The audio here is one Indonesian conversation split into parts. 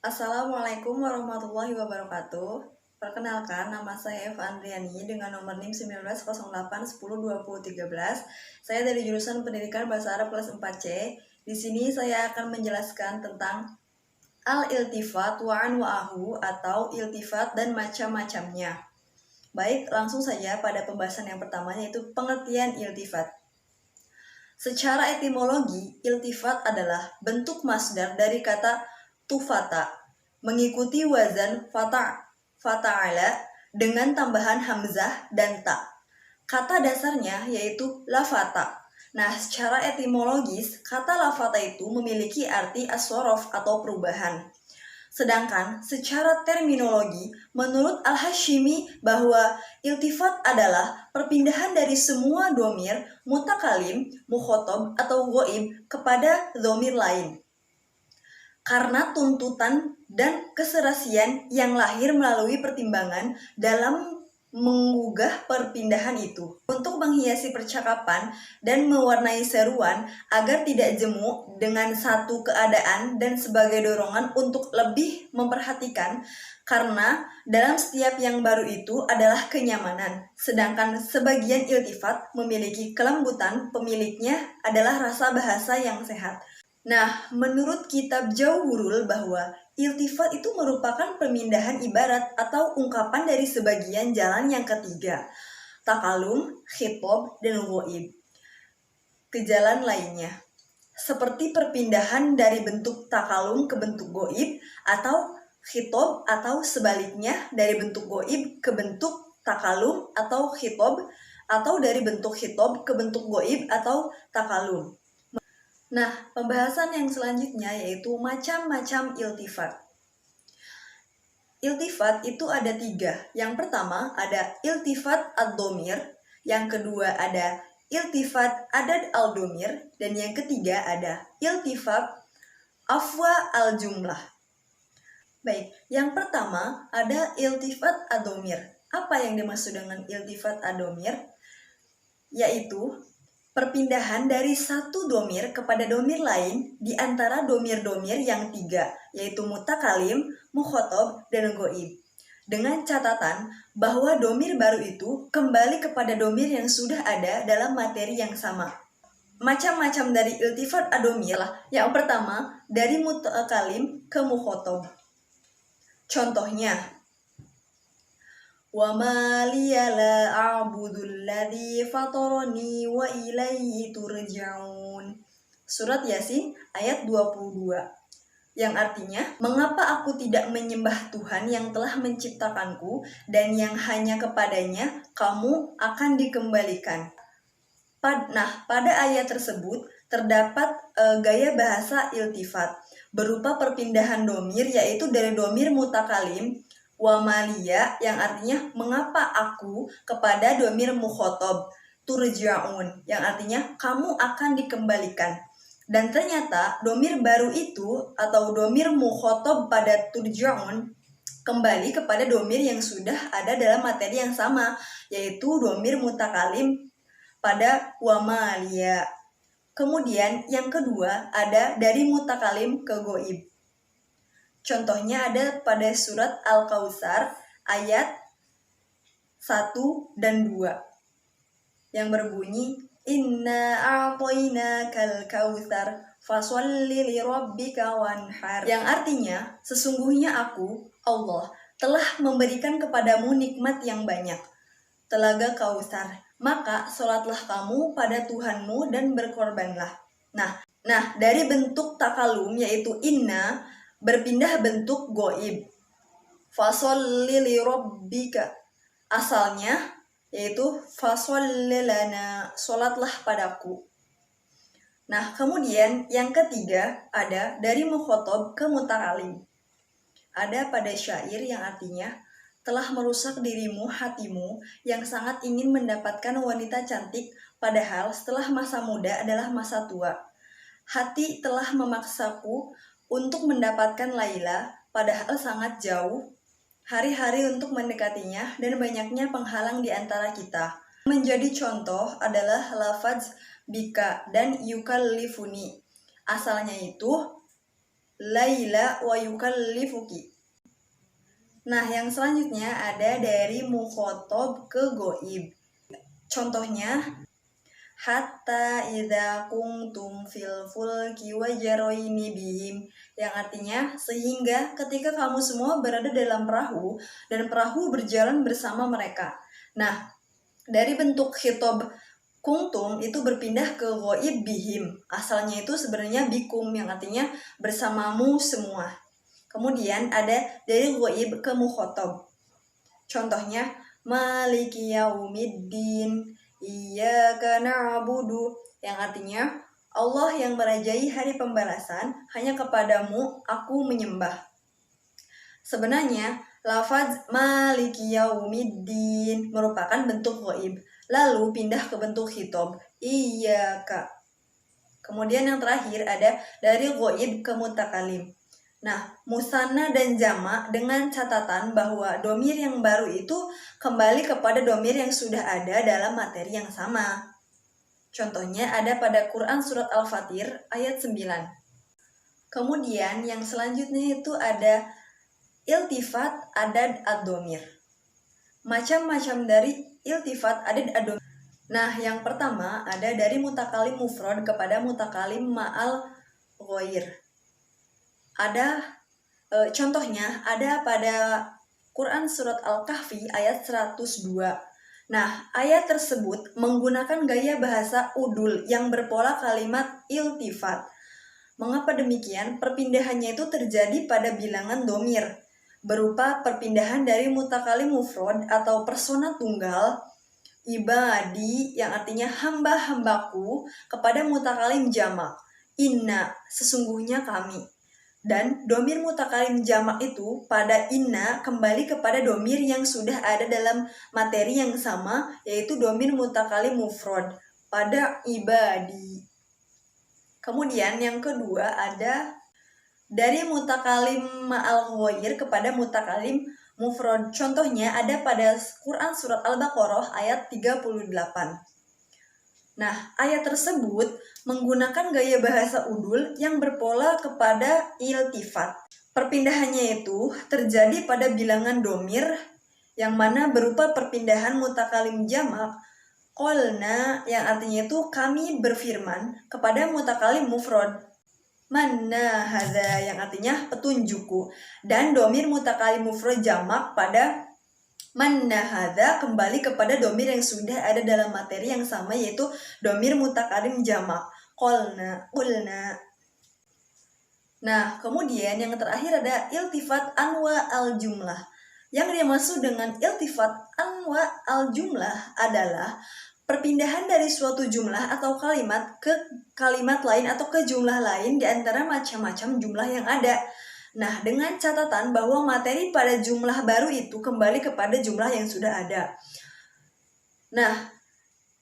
Assalamualaikum warahmatullahi wabarakatuh. Perkenalkan, nama saya Eva Andriani dengan nomor NIM 1908102013. Saya dari jurusan Pendidikan Bahasa Arab kelas 4C. Di sini saya akan menjelaskan tentang al-iltifat wa anwa'ahu atau iltifat dan macam-macamnya. Baik, langsung saja pada pembahasan yang pertama, yaitu pengertian iltifat. Secara etimologi, iltifat adalah bentuk masdar dari kata tufata, mengikuti wazan fata'ala dengan tambahan hamzah dan ta. Kata dasarnya yaitu lafata. Nah, secara etimologis, kata lafata itu memiliki arti as-sorof atau perubahan. Sedangkan secara terminologi, menurut Al-Hashimi bahwa iltifat adalah perpindahan dari semua dhamir mutakalim, mukhotob atau ghaib kepada dhamir lain. Karena tuntutan dan keserasian yang lahir melalui pertimbangan dalam menggugah perpindahan itu untuk menghiasi percakapan dan mewarnai seruan agar tidak jemu dengan satu keadaan dan sebagai dorongan untuk lebih memperhatikan, karena dalam setiap yang baru itu adalah kenyamanan, sedangkan sebagian iltifat memiliki kelembutan, pemiliknya adalah rasa bahasa yang sehat. Nah, menurut kitab Jauhurul bahwa iltifat itu merupakan pemindahan ibarat atau ungkapan dari sebagian jalan yang ketiga, takalum, khitab, dan ghaib, ke jalan lainnya. Seperti perpindahan dari bentuk takalum ke bentuk ghaib, atau khitab, atau sebaliknya dari bentuk ghaib ke bentuk takalum atau khitab, atau dari bentuk khitab ke bentuk ghaib atau takalum. Nah, pembahasan yang selanjutnya yaitu macam-macam iltifat. Iltifat itu ada 3. Yang pertama ada iltifat ad-dhamir, yang kedua ada iltifat adad al-dhamir, dan yang ketiga ada iltifat afwa al-jumlah. Baik, yang pertama ada iltifat ad-dhamir. Apa yang dimaksud dengan iltifat ad-dhamir? Yaitu perpindahan dari satu dhamir kepada dhamir lain di antara dhamir-dhamir yang 3, yaitu mutakalim, mukhotob, dan ghaib. Dengan catatan bahwa dhamir baru itu kembali kepada dhamir yang sudah ada dalam materi yang sama. Macam-macam dari iltifat ad-dhamir lah. Yang pertama, dari mutakalim ke mukhotob. Contohnya, wa ma liya la a'budul ladzi fatarani wa ilaihi turja'un. Surat Yasin ayat 22. Yang artinya, mengapa aku tidak menyembah Tuhan yang telah menciptakanku dan yang hanya kepadanya kamu akan dikembalikan. Nah, pada ayat tersebut terdapat gaya bahasa iltifat berupa perpindahan dhamir, yaitu dari dhamir mutakalim wa maliya yang artinya mengapa aku kepada dhamir mukhotob turja'un yang artinya kamu akan dikembalikan. Dan ternyata dhamir baru itu atau dhamir mukhotob pada turja'un kembali kepada dhamir yang sudah ada dalam materi yang sama, yaitu dhamir mutakalim pada wa maliya. Kemudian yang kedua ada dari mutakalim ke ghaib. Contohnya ada pada surat Al-Kautsar ayat 1 dan 2 yang berbunyi inna a'tainakal kautsar fasholli lirabbika wanhar, yang artinya sesungguhnya aku, Allah, telah memberikan kepadamu nikmat yang banyak, telaga Kautsar, maka sholatlah kamu pada Tuhanmu dan berkorbanlah. Nah, dari bentuk takalum yaitu inna berpindah bentuk ghaib. Fasholli lirabbika, asalnya yaitu fasholli lana, sholatlah padaku. Nah, kemudian yang ketiga ada dari mukhotob ke mutakalim. Ada pada syair yang artinya telah merusak dirimu hatimu yang sangat ingin mendapatkan wanita cantik, padahal setelah masa muda adalah masa tua. Hati telah memaksaku untuk mendapatkan Laila, padahal sangat jauh hari-hari untuk mendekatinya dan banyaknya penghalang di antara kita. Menjadi contoh adalah lafaz bika dan yukallifuni. Asalnya itu laila wa yukallifuki. Nah, yang selanjutnya ada dari mukhotob ke goib. Contohnya, hatta idza kuntum fil fulki wajaroini bihim, yang artinya sehingga ketika kamu semua berada dalam perahu dan perahu berjalan bersama mereka. Nah, dari bentuk khitab kuntum itu berpindah ke ghaib bihim. Asalnya itu sebenarnya bikum yang artinya bersamamu semua. Kemudian ada dari ghaib ke mukhotob. Contohnya, maliki yaumiddin, iyyaka na'budu, yang artinya Allah yang merajai hari pembalasan, hanya kepadamu aku menyembah. Sebenarnya lafaz maliki yaumiddin merupakan bentuk ghaib, lalu pindah ke bentuk khitab, iyyaka. Kemudian yang terakhir ada dari ghaib ke mutakalim. Nah, musanna dan jamak dengan catatan bahwa domir yang baru itu kembali kepada domir yang sudah ada dalam materi yang sama. Contohnya ada pada Quran Surat Al-Fatir ayat 9. Kemudian yang selanjutnya itu ada iltifat adad ad-domir. Macam-macam dari iltifat adad ad-domir. Nah, yang pertama ada dari mutakalim mufrad kepada mutakalim ma'al ghair. Ada contohnya ada pada Quran Surat Al-Kahfi ayat 102. Nah, ayat tersebut menggunakan gaya bahasa udul yang berpola kalimat iltifat. Mengapa demikian? Perpindahannya itu terjadi pada bilangan domir, berupa perpindahan dari mutakalim mufrad atau persona tunggal, ibadi yang artinya hamba-hambaku, kepada mutakalim jamak, inna, sesungguhnya kami. Dan domir mutakalim jamak itu pada inna kembali kepada domir yang sudah ada dalam materi yang sama, yaitu domir mutakalim mufrad pada ibadi. Kemudian yang kedua ada dari mutakalim ma'al ghair kepada mutakalim mufrad. Contohnya ada pada Quran Surat Al-Baqarah ayat 38. Nah, ayat tersebut menggunakan gaya bahasa udul yang berpola kepada iltifat. Perpindahannya itu terjadi pada bilangan domir yang mana berupa perpindahan mutakalim jamak, qolna, yang artinya itu kami berfirman, kepada mutakalim mufrad, manna hadza, yang artinya petunjukku, dan domir mutakalim mufrad jamak pada manna hadza kembali kepada domir yang sudah ada dalam materi yang sama, yaitu domir mutakalim jamak, qolna. Nah, kemudian yang terakhir ada iltifat anwa al-jumlah. Yang dimaksud dengan iltifat anwa al-jumlah adalah perpindahan dari suatu jumlah atau kalimat ke kalimat lain atau ke jumlah lain di antara macam-macam jumlah yang ada. Nah, dengan catatan bahwa materi pada jumlah baru itu kembali kepada jumlah yang sudah ada. Nah,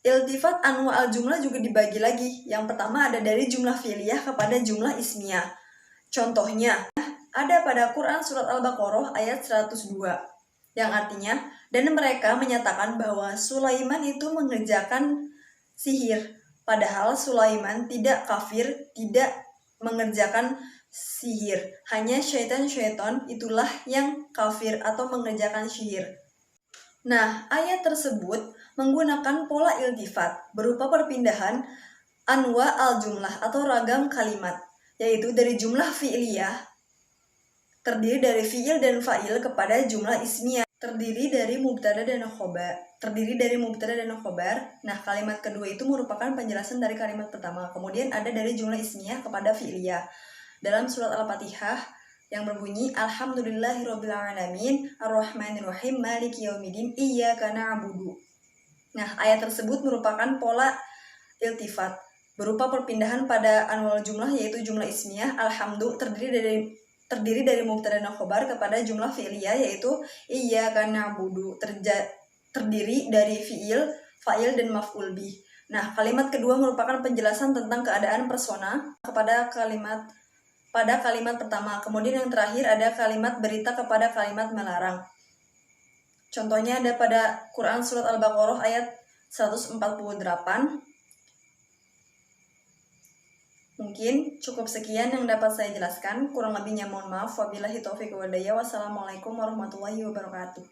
iltifat anwa al-jumlah juga dibagi lagi. Yang pertama ada dari jumlah fi'liyah kepada jumlah ismiyah. Contohnya, ada pada Quran Surat Al-Baqarah ayat 102, yang artinya, dan mereka menyatakan bahwa Sulaiman itu mengerjakan sihir, padahal Sulaiman tidak kafir, tidak mengerjakan sihir. Hanya syaitan-syaitan itulah yang kafir atau mengerjakan sihir. Nah, ayat tersebut menggunakan pola iltifat berupa perpindahan anwa al-jumlah atau ragam kalimat, yaitu dari jumlah fi'liyah terdiri dari fi'il dan fa'il kepada jumlah ismiyah terdiri dari mubtada dan khobar. Nah, kalimat kedua itu merupakan penjelasan dari kalimat pertama. Kemudian ada dari jumlah ismiyah kepada fi'liyah. Dalam surat Al-Fatihah yang berbunyi Alhamdulillahirrabbilalamin Ar-Rahmanirrahim Maliki yaumiddin Iyyaka na'budu. Nah, ayat tersebut merupakan pola iltifat berupa perpindahan pada anwal jumlah, yaitu jumlah ismiyah alhamdu terdiri dari mubtada dan khobar kepada jumlah fi'liyah, yaitu iyyaka na'budu terdiri dari fi'il, fa'il dan maf'ul bih. Nah, kalimat kedua merupakan penjelasan tentang keadaan persona pada kalimat pertama. Kemudian yang terakhir ada kalimat berita kepada kalimat melarang. Contohnya ada pada Quran Surat Al-Baqarah ayat 148. Mungkin cukup sekian yang dapat saya jelaskan. Kurang lebihnya mohon maaf. Wabillahi taufiq wal hidayah. Wassalamualaikum warahmatullahi wabarakatuh.